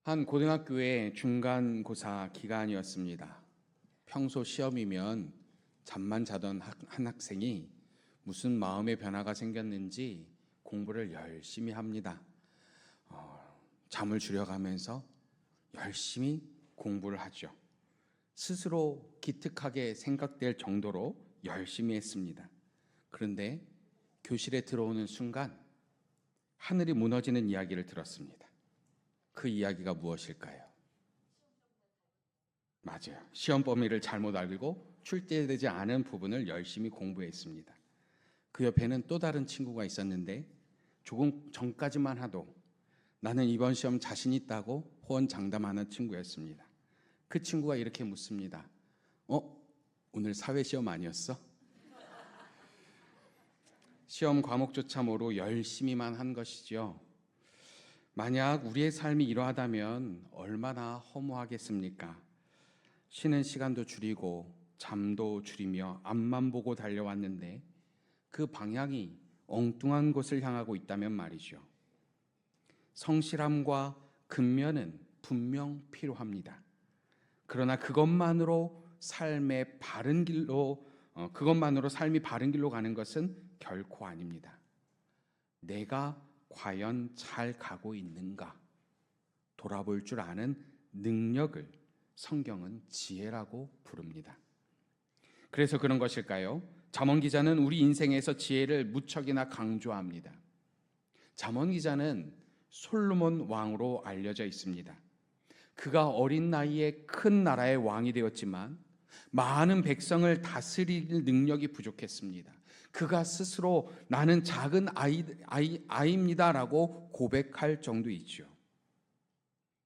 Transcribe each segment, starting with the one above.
한 고등학교의 중간고사 기간이었습니다. 평소 시험이면 잠만 자던 한 학생이 무슨 마음의 변화가 생겼는지 공부를 열심히 합니다. 잠을 줄여가면서 열심히 공부를 하죠. 스스로 기특하게 생각될 정도로 열심히 했습니다. 그런데 교실에 들어오는 순간 하늘이 무너지는 이야기를 들었습니다. 그 이야기가 무엇일까요? 맞아요. 시험 범위를 잘못 알고 출제되지 않은 부분을 열심히 공부했습니다. 그 옆에는 또 다른 친구가 있었는데 조금 전까지만 하도 나는 이번 시험 자신 있다고 호언장담하는 친구였습니다. 그 친구가 이렇게 묻습니다. 오늘 사회시험 아니었어? 시험 과목조차 모르고 열심히만 한 것이죠. 만약 우리의 삶이 이러하다면 얼마나 허무하겠습니까? 쉬는 시간도 줄이고 잠도 줄이며 앞만 보고 달려왔는데 그 방향이 엉뚱한 곳을 향하고 있다면 말이죠. 성실함과 근면은 분명 필요합니다. 그러나 그것만으로 삶이 바른 길로 가는 것은 결코 아닙니다. 내가 과연 잘 가고 있는가 돌아볼 줄 아는 능력을 성경은 지혜라고 부릅니다. 그래서 그런 것일까요? 잠언 기자는 우리 인생에서 지혜를 무척이나 강조합니다. 잠언 기자는 솔로몬 왕으로 알려져 있습니다. 그가 어린 나이에 큰 나라의 왕이 되었지만 많은 백성을 다스릴 능력이 부족했습니다. 그가 스스로 나는 작은 아이입니다라고 고백할 정도이죠.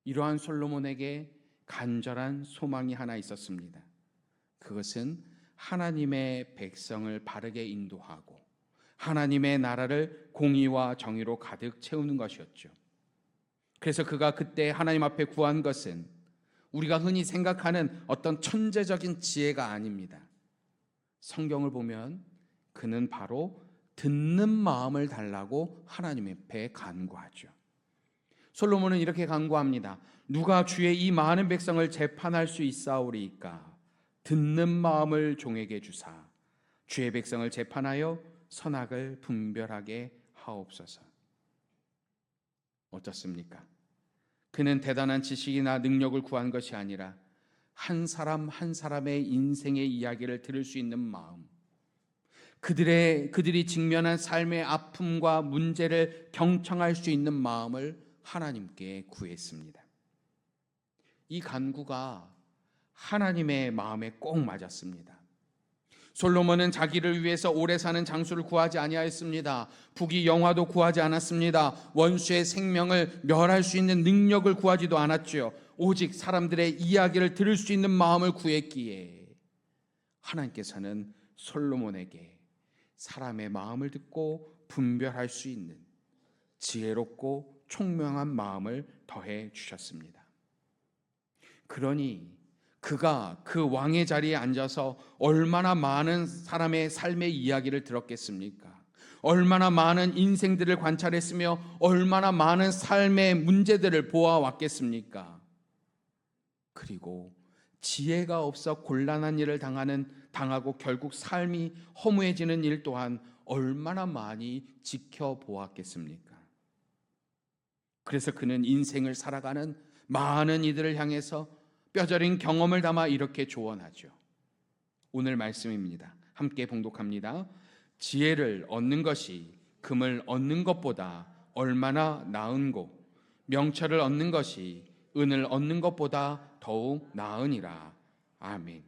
이러한 솔로몬에게 간절한 소망이 하나 있었습니다. 그것은 하나님의 백성을 바르게 인도하고 하나님의 나라를 공의와 정의로 가득 채우는 것이었죠. 그래서 그가 그때 하나님 앞에 구한 것은 우리가 흔히 생각하는 어떤 천재적인 지혜가 아닙니다. 성경을 보면 그는 바로 듣는 마음을 달라고 하나님 앞에 간구하죠. 솔로몬은 이렇게 간구합니다. 누가 주의 이 많은 백성을 재판할 수 있사오리이까? 듣는 마음을 종에게 주사 주의 백성을 재판하여 선악을 분별하게 하옵소서. 어떻습니까? 그는 대단한 지식이나 능력을 구한 것이 아니라 한 사람 한 사람의 인생의 이야기를 들을 수 있는 마음, 그들이 직면한 삶의 아픔과 문제를 경청할 수 있는 마음을 하나님께 구했습니다. 이 간구가 하나님의 마음에 꼭 맞았습니다. 솔로몬은 자기를 위해서 오래 사는 장수를 구하지 아니하였습니다. 부귀 영화도 구하지 않았습니다. 원수의 생명을 멸할 수 있는 능력을 구하지도 않았죠. 오직 사람들의 이야기를 들을 수 있는 마음을 구했기에 하나님께서는 솔로몬에게 사람의 마음을 듣고 분별할 수 있는 지혜롭고 총명한 마음을 더해 주셨습니다. 그러니 그가 그 왕의 자리에 앉아서 얼마나 많은 사람의 삶의 이야기를 들었겠습니까? 얼마나 많은 인생들을 관찰했으며 얼마나 많은 삶의 문제들을 보아왔겠습니까? 그리고 지혜가 없어 곤란한 일을 당하고 결국 삶이 허무해지는 일 또한 얼마나 많이 지켜보았겠습니까? 그래서 그는 인생을 살아가는 많은 이들을 향해서 뼈저린 경험을 담아 이렇게 조언하죠. 오늘 말씀입니다. 함께 봉독합니다. 지혜를 얻는 것이 금을 얻는 것보다 얼마나 나은고 명철을 얻는 것이 은을 얻는 것보다 더욱 나으니라. 아멘.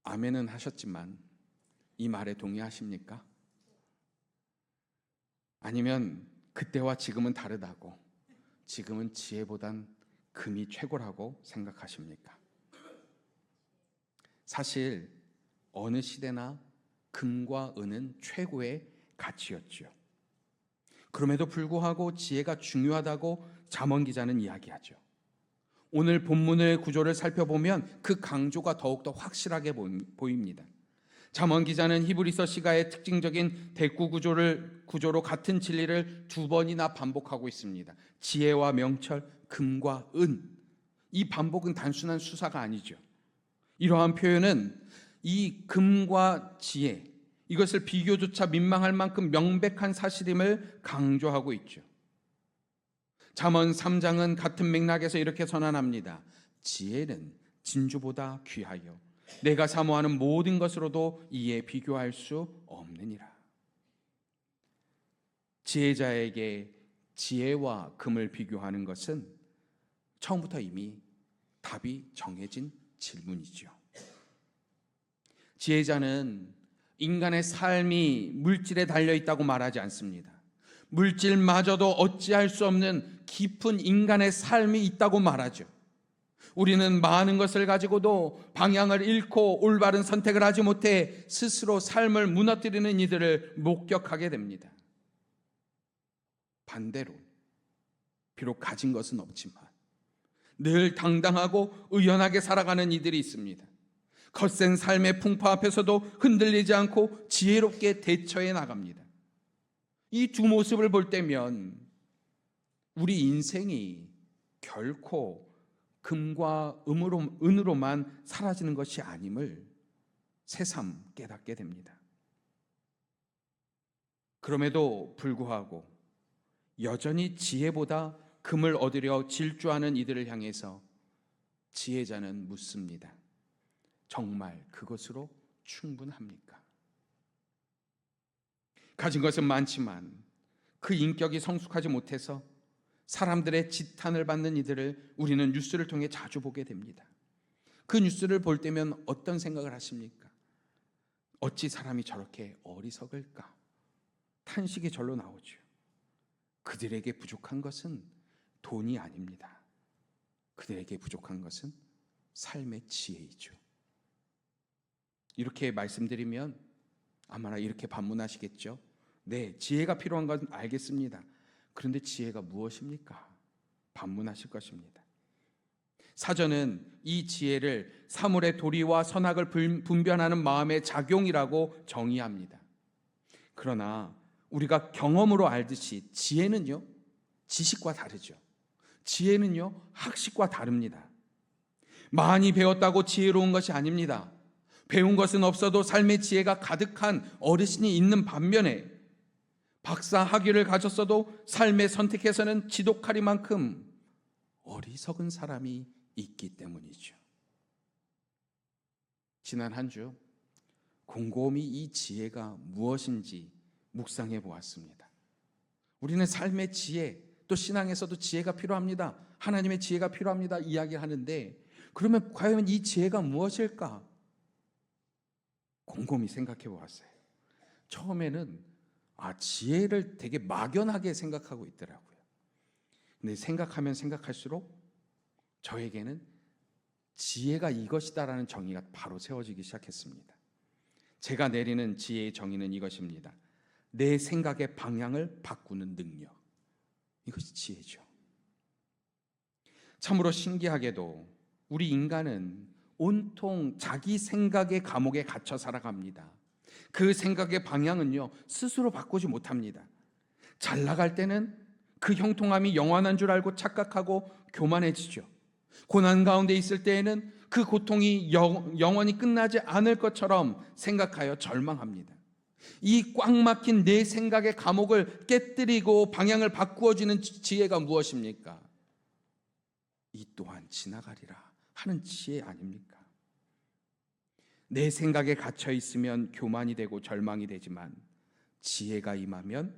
아멘은 하셨지만 이 말에 동의하십니까? 아니면 그때와 지금은 다르다고, 지금은 지혜보단 금이 최고라고 생각하십니까? 사실 어느 시대나 금과 은은 최고의 가치였죠. 그럼에도 불구하고 지혜가 중요하다고 잠언 기자는 이야기하죠. 오늘 본문의 구조를 살펴보면 그 강조가 더욱더 확실하게 보입니다. 잠언 기자는 히브리서 시가의 특징적인 대구 구조로 같은 진리를 두 번이나 반복하고 있습니다. 지혜와 명철, 금과 은. 이 반복은 단순한 수사가 아니죠. 이러한 표현은 이 금과 지혜, 이것을 비교조차 민망할 만큼 명백한 사실임을 강조하고 있죠. 잠언 3장은 같은 맥락에서 이렇게 선언합니다. 지혜는 진주보다 귀하여 내가 사모하는 모든 것으로도 이에 비교할 수 없느니라. 지혜자에게 지혜와 금을 비교하는 것은 처음부터 이미 답이 정해진 질문이죠. 지혜자는 인간의 삶이 물질에 달려 있다고 말하지 않습니다. 물질마저도 어찌할 수 없는 깊은 인간의 삶이 있다고 말하죠. 우리는 많은 것을 가지고도 방향을 잃고 올바른 선택을 하지 못해 스스로 삶을 무너뜨리는 이들을 목격하게 됩니다. 반대로 비록 가진 것은 없지만 늘 당당하고 의연하게 살아가는 이들이 있습니다. 거센 삶의 풍파 앞에서도 흔들리지 않고 지혜롭게 대처해 나갑니다. 이 두 모습을 볼 때면 우리 인생이 결코 금과 은으로만 사라지는 것이 아님을 새삼 깨닫게 됩니다. 그럼에도 불구하고 여전히 지혜보다 금을 얻으려 질주하는 이들을 향해서 지혜자는 묻습니다. 정말 그것으로 충분합니까? 가진 것은 많지만 그 인격이 성숙하지 못해서 사람들의 지탄을 받는 이들을 우리는 뉴스를 통해 자주 보게 됩니다. 그 뉴스를 볼 때면 어떤 생각을 하십니까? 어찌 사람이 저렇게 어리석을까? 탄식이 절로 나오죠. 그들에게 부족한 것은 돈이 아닙니다. 그들에게 부족한 것은 삶의 지혜이죠. 이렇게 말씀드리면 아마나 이렇게 반문하시겠죠. 네, 지혜가 필요한 건 알겠습니다. 그런데 지혜가 무엇입니까? 반문하실 것입니다. 사전은 이 지혜를 사물의 도리와 선악을 분별하는 마음의 작용이라고 정의합니다. 그러나 우리가 경험으로 알듯이 지혜는요, 지식과 다르죠. 지혜는요, 학식과 다릅니다. 많이 배웠다고 지혜로운 것이 아닙니다. 배운 것은 없어도 삶의 지혜가 가득한 어르신이 있는 반면에 박사 학위를 가졌어도 삶의 선택에서는 지독하리만큼 어리석은 사람이 있기 때문이죠. 지난 한 주 곰곰이 이 지혜가 무엇인지 묵상해 보았습니다. 우리는 삶의 지혜, 또 신앙에서도 지혜가 필요합니다. 하나님의 지혜가 필요합니다. 이야기하는데 그러면 과연 이 지혜가 무엇일까? 곰곰이 생각해 보았어요. 처음에는 지혜를 되게 막연하게 생각하고 있더라고요. 근데 생각하면 생각할수록 저에게는 지혜가 이것이다라는 정의가 바로 세워지기 시작했습니다. 제가 내리는 지혜의 정의는 이것입니다. 내 생각의 방향을 바꾸는 능력. 이것이 지혜죠. 참으로 신기하게도 우리 인간은 온통 자기 생각의 감옥에 갇혀 살아갑니다. 그 생각의 방향은요, 스스로 바꾸지 못합니다. 잘 나갈 때는 그 형통함이 영원한 줄 알고 착각하고 교만해지죠. 고난 가운데 있을 때에는 그 고통이 영원히 끝나지 않을 것처럼 생각하여 절망합니다. 이 꽉 막힌 내 생각의 감옥을 깨뜨리고 방향을 바꾸어주는 지혜가 무엇입니까? 이 또한 지나가리라 하는 지혜 아닙니까? 내 생각에 갇혀 있으면 교만이 되고 절망이 되지만 지혜가 임하면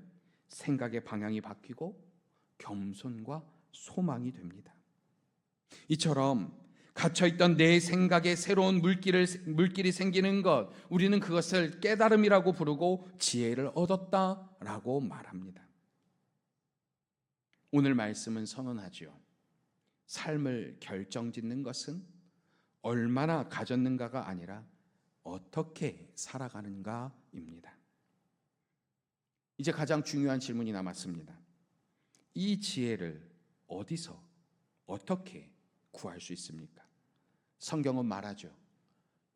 생각의 방향이 바뀌고 겸손과 소망이 됩니다. 이처럼 갇혀있던 내 생각에 새로운 물길이 생기는 것, 우리는 그것을 깨달음이라고 부르고 지혜를 얻었다라고 말합니다. 오늘 말씀은 선언하죠. 삶을 결정짓는 것은 얼마나 가졌는가가 아니라 어떻게 살아가는가입니다. 이제 가장 중요한 질문이 남았습니다. 이 지혜를 어디서 어떻게 구할 수 있습니까? 성경은 말하죠.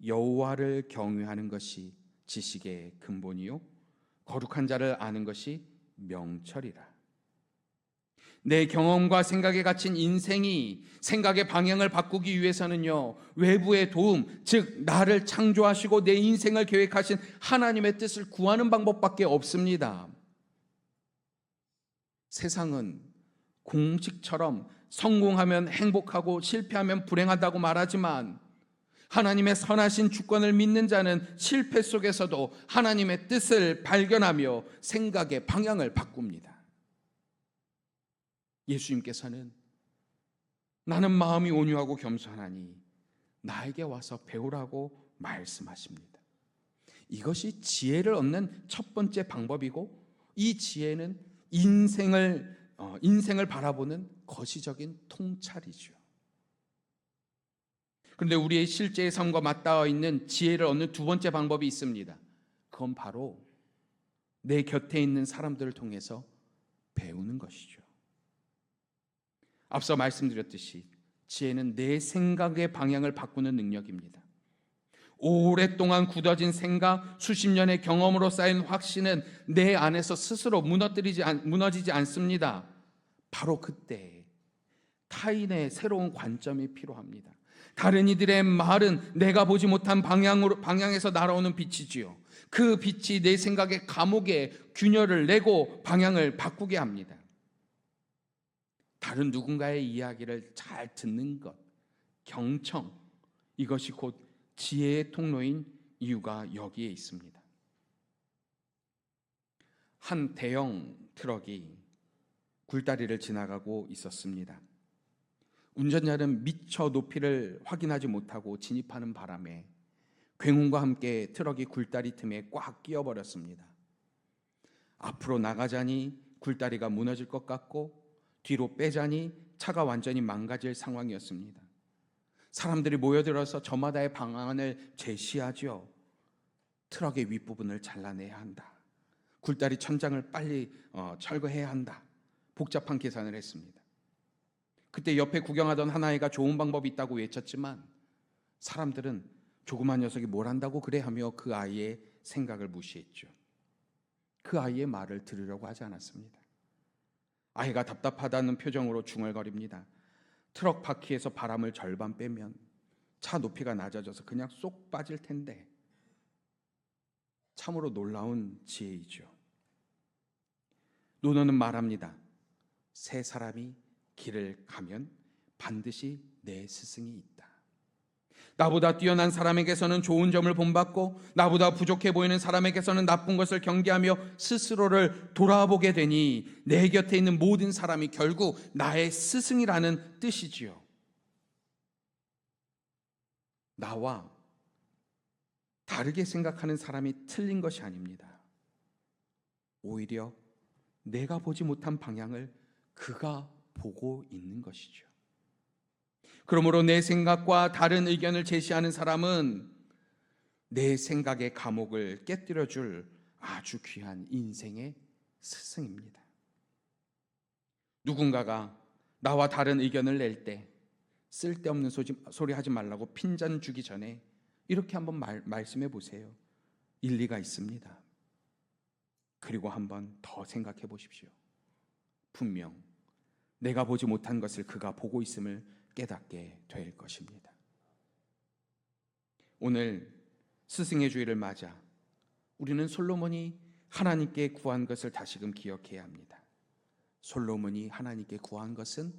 여호와를 경외하는 것이 지식의 근본이요 거룩한 자를 아는 것이 명철이라. 내 경험과 생각에 갇힌 인생이 생각의 방향을 바꾸기 위해서는요, 외부의 도움, 즉 나를 창조하시고 내 인생을 계획하신 하나님의 뜻을 구하는 방법밖에 없습니다. 세상은 공식처럼 성공하면 행복하고 실패하면 불행하다고 말하지만, 하나님의 선하신 주권을 믿는 자는 실패 속에서도 하나님의 뜻을 발견하며 생각의 방향을 바꿉니다. 예수님께서는 나는 마음이 온유하고 겸손하니 나에게 와서 배우라고 말씀하십니다. 이것이 지혜를 얻는 첫 번째 방법이고, 이 지혜는 인생을 바라보는 거시적인 통찰이죠. 그런데 우리의 실제의 삶과 맞닿아 있는 지혜를 얻는 두 번째 방법이 있습니다. 그건 바로 내 곁에 있는 사람들을 통해서 배우는 것이죠. 앞서 말씀드렸듯이 지혜는 내 생각의 방향을 바꾸는 능력입니다. 오랫동안 굳어진 생각, 수십 년의 경험으로 쌓인 확신은 내 안에서 스스로 무너지지 않습니다. 바로 그때 타인의 새로운 관점이 필요합니다. 다른 이들의 말은 내가 보지 못한 방향에서 날아오는 빛이지요. 그 빛이 내 생각의 감옥에 균열을 내고 방향을 바꾸게 합니다. 다른 누군가의 이야기를 잘 듣는 것, 경청, 이것이 곧 지혜의 통로인 이유가 여기에 있습니다. 한 대형 트럭이 굴다리를 지나가고 있었습니다. 운전자는 미처 높이를 확인하지 못하고 진입하는 바람에 굉음과 함께 트럭이 굴다리 틈에 꽉 끼어버렸습니다. 앞으로 나가자니 굴다리가 무너질 것 같고, 뒤로 빼자니 차가 완전히 망가질 상황이었습니다. 사람들이 모여들어서 저마다의 방안을 제시하죠. 트럭의 윗부분을 잘라내야 한다. 굴다리 천장을 빨리 철거해야 한다. 복잡한 계산을 했습니다. 그때 옆에 구경하던 한 아이가 좋은 방법이 있다고 외쳤지만, 사람들은 조그만 녀석이 뭘 한다고 그래 하며 그 아이의 생각을 무시했죠. 그 아이의 말을 들으려고 하지 않았습니다. 아이가 답답하다는 표정으로 중얼거립니다. 트럭 바퀴에서 바람을 절반 빼면 차 높이가 낮아져서 그냥 쏙 빠질 텐데. 참으로 놀라운 지혜이죠. 논어는 말합니다. 세 사람이 길을 가면 반드시 내 스승이 있다. 나보다 뛰어난 사람에게서는 좋은 점을 본받고, 나보다 부족해 보이는 사람에게서는 나쁜 것을 경계하며 스스로를 돌아보게 되니 내 곁에 있는 모든 사람이 결국 나의 스승이라는 뜻이지요. 나와 다르게 생각하는 사람이 틀린 것이 아닙니다. 오히려 내가 보지 못한 방향을 그가 보고 있는 것이죠. 그러므로 내 생각과 다른 의견을 제시하는 사람은 내 생각의 감옥을 깨뜨려줄 아주 귀한 인생의 스승입니다. 누군가가 나와 다른 의견을 낼 때 쓸데없는 소리 하지 말라고 핀잔 주기 전에 이렇게 한번 말씀해 보세요. 일리가 있습니다. 그리고 한번 더 생각해 보십시오. 분명 내가 보지 못한 것을 그가 보고 있음을 깨닫게 될 것입니다. 오늘 스승의 주일을 맞아 우리는 솔로몬이 하나님께 구한 것을 다시금 기억해야 합니다. 솔로몬이 하나님께 구한 것은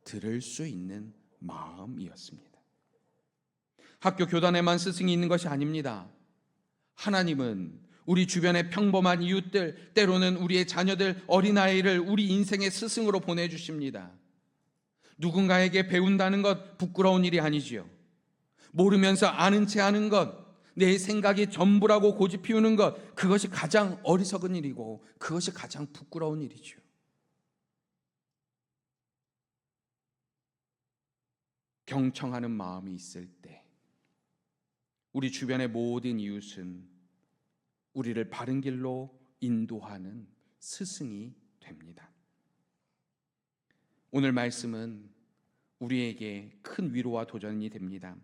들을 수 있는 마음이었습니다. 학교 교단에만 스승이 있는 것이 아닙니다. 하나님은 우리 주변의 평범한 이웃들, 때로는 우리의 자녀들, 어린아이를 우리 인생의 스승으로 보내주십니다. 누군가에게 배운다는 것 부끄러운 일이 아니지요. 모르면서 아는 체 하는 것, 내 생각이 전부라고 고집 피우는 것, 그것이 가장 어리석은 일이고 그것이 가장 부끄러운 일이죠. 경청하는 마음이 있을 때 우리 주변의 모든 이웃은 우리를 바른 길로 인도하는 스승이 됩니다. 오늘 말씀은 우리에게 큰 위로와 도전이 됩니다.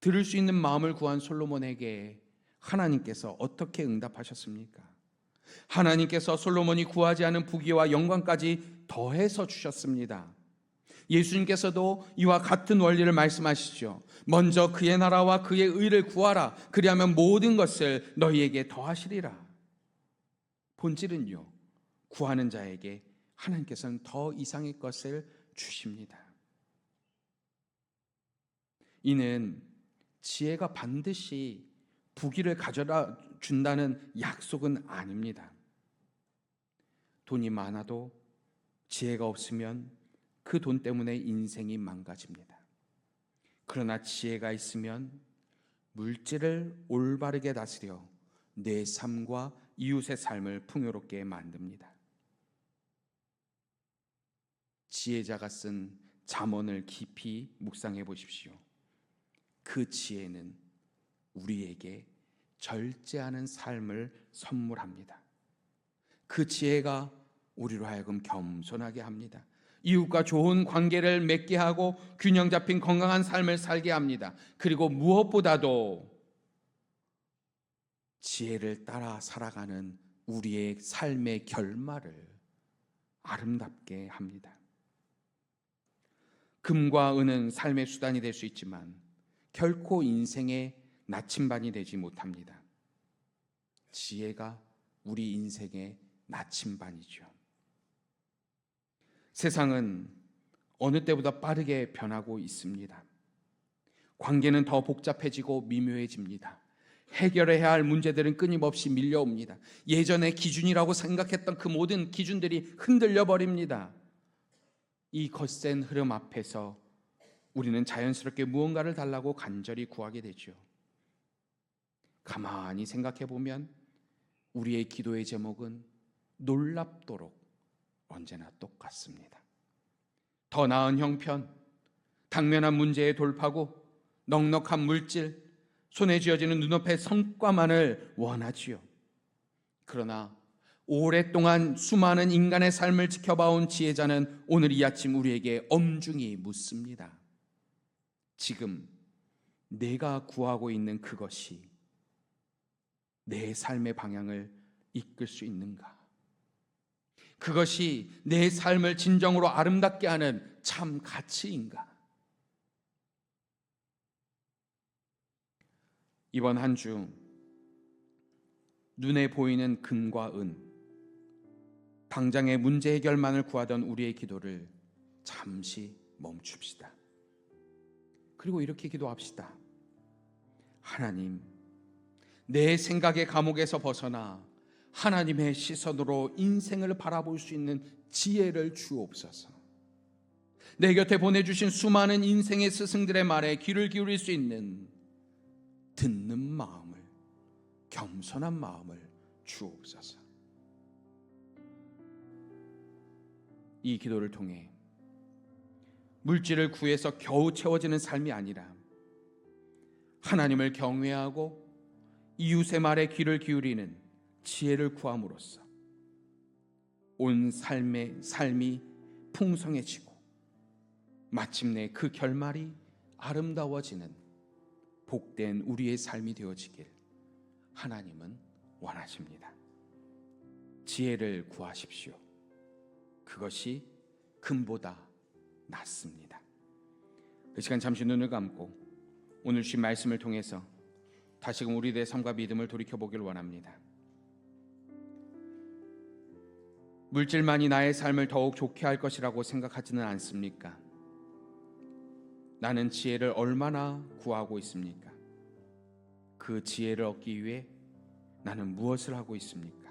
들을 수 있는 마음을 구한 솔로몬에게 하나님께서 어떻게 응답하셨습니까? 하나님께서 솔로몬이 구하지 않은 부귀와 영광까지 더해서 주셨습니다. 예수님께서도 이와 같은 원리를 말씀하시죠. 먼저 그의 나라와 그의 의를 구하라. 그리하면 모든 것을 너희에게 더하시리라. 본질은요, 구하는 자에게 하나님께서는 더 이상의 것을 주십니다. 이는 지혜가 반드시 부귀를 가져다 준다는 약속은 아닙니다. 돈이 많아도 지혜가 없으면 그 돈 때문에 인생이 망가집니다. 그러나 지혜가 있으면 물질을 올바르게 다스려 내 삶과 이웃의 삶을 풍요롭게 만듭니다. 지혜자가 쓴 잠언을 깊이 묵상해 보십시오. 그 지혜는 우리에게 절제하는 삶을 선물합니다. 그 지혜가 우리로 하여금 겸손하게 합니다. 이웃과 좋은 관계를 맺게 하고 균형 잡힌 건강한 삶을 살게 합니다. 그리고 무엇보다도 지혜를 따라 살아가는 우리의 삶의 결말을 아름답게 합니다. 금과 은은 삶의 수단이 될 수 있지만 결코 인생의 나침반이 되지 못합니다. 지혜가 우리 인생의 나침반이죠. 세상은 어느 때보다 빠르게 변하고 있습니다. 관계는 더 복잡해지고 미묘해집니다. 해결해야 할 문제들은 끊임없이 밀려옵니다. 예전에 기준이라고 생각했던 그 모든 기준들이 흔들려 버립니다. 이 거센 흐름 앞에서 우리는 자연스럽게 무언가를 달라고 간절히 구하게 되죠. 가만히 생각해 보면 우리의 기도의 제목은 놀랍도록 언제나 똑같습니다. 더 나은 형편, 당면한 문제의 돌파구, 넉넉한 물질, 손에 쥐어지는 눈앞의 성과만을 원하지요. 그러나 오랫동안 수많은 인간의 삶을 지켜봐온 지혜자는 오늘 이 아침 우리에게 엄중히 묻습니다. 지금 내가 구하고 있는 그것이 내 삶의 방향을 이끌 수 있는가? 그것이 내 삶을 진정으로 아름답게 하는 참 가치인가? 이번 한 주 눈에 보이는 금과 은, 당장의 문제 해결만을 구하던 우리의 기도를 잠시 멈춥시다. 그리고 이렇게 기도합시다. 하나님, 내 생각의 감옥에서 벗어나 하나님의 시선으로 인생을 바라볼 수 있는 지혜를 주옵소서. 내 곁에 보내주신 수많은 인생의 스승들의 말에 귀를 기울일 수 있는 듣는 마음을, 겸손한 마음을 주옵소서. 이 기도를 통해 물질을 구해서 겨우 채워지는 삶이 아니라 하나님을 경외하고 이웃의 말에 귀를 기울이는 지혜를 구함으로써 온 삶이 풍성해지고 마침내 그 결말이 아름다워지는 복된 우리의 삶이 되어지길 하나님은 원하십니다. 지혜를 구하십시오. 그것이 금보다 낫습니다. 이 시간 잠시 눈을 감고 오늘 주신 말씀을 통해서 다시금 우리들의 삶과 믿음을 돌이켜보길 원합니다. 물질만이 나의 삶을 더욱 좋게 할 것이라고 생각하지는 않습니까? 나는 지혜를 얼마나 구하고 있습니까? 그 지혜를 얻기 위해 나는 무엇을 하고 있습니까?